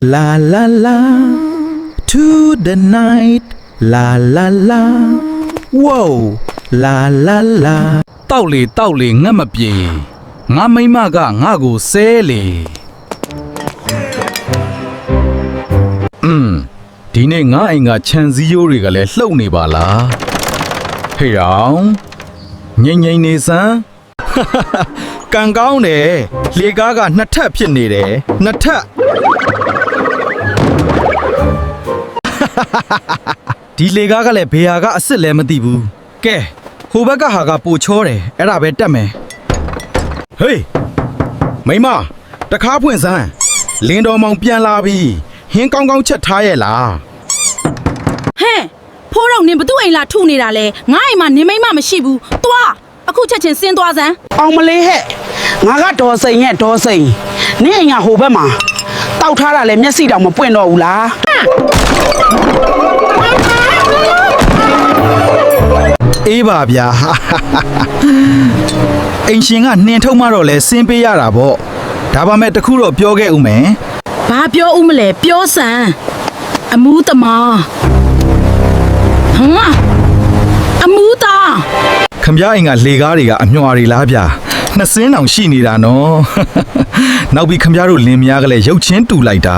La la la to the night La la la Whoa La la la တောက်လေငတ်မပြေငါမိမကငါကိုဆဲလေဒီနေ့ငါအိမ်ကခြံစည်းရိုးတွေကလည်းလှုပ်နေပါလားဟေ့အောင်ငိမ့်နေစမ်းကန်ကောင်းတယ်လေကားကနှစ်ထပ်ဖြစ်နေတယ်နှစ်ထပ်ဒီလေကားကလည်းဘေဟာကအစ်စ်လည်းမသိဘူးကဲဟိုဘက်ကဟာကပိုချောတယ်အဲ့ဒါပဲတက်မယ်ဟေးမိမတကားဖွင့်စမ်းလင်းတော်မောင်ပြန်လာပြီဟင်းကောင်းကောင်းချက်ထားရဲ့လား ဟဲ့ဖိုးတော့နင်ဘသူ့အိမ်လာထုနေတာလဲငါအိမ်မှာနင်မိမမရှိဘူးသွားအခုချက်ချင်းဆင်းသွားစမ်း အောင်မလေးဟဲ့ငါကဒေါ်စိန်ရဲ့ဒေါ်စိန်နင်းအိမ်ကဟိုဘက်မှာတောက်ထားတာလဲမျက်စိတောင်မပွင့်တော့ဘူးလား အေးပါဗျာအိမ်ရှင်ကနှင်ထုတ်မှတော့လဲဆင်းပေးရတာပေါ့ဒါပါမဲ့တခုတော့ပြောခဲ့ဦးမယ် ဘာပြောဦးမလဲပြောစမ်းအမူးတမဟမ်အမူးတာ ခမရအိမ်ကလေကားတွေကအမျှော်တွေလားဗျာနှစ်စင်းတောင်ရှိနေတာနော်နောက်ပြီးခမရတို့လင်းမယားကလည်းရုပ်ချင်းတူလိုက်တာ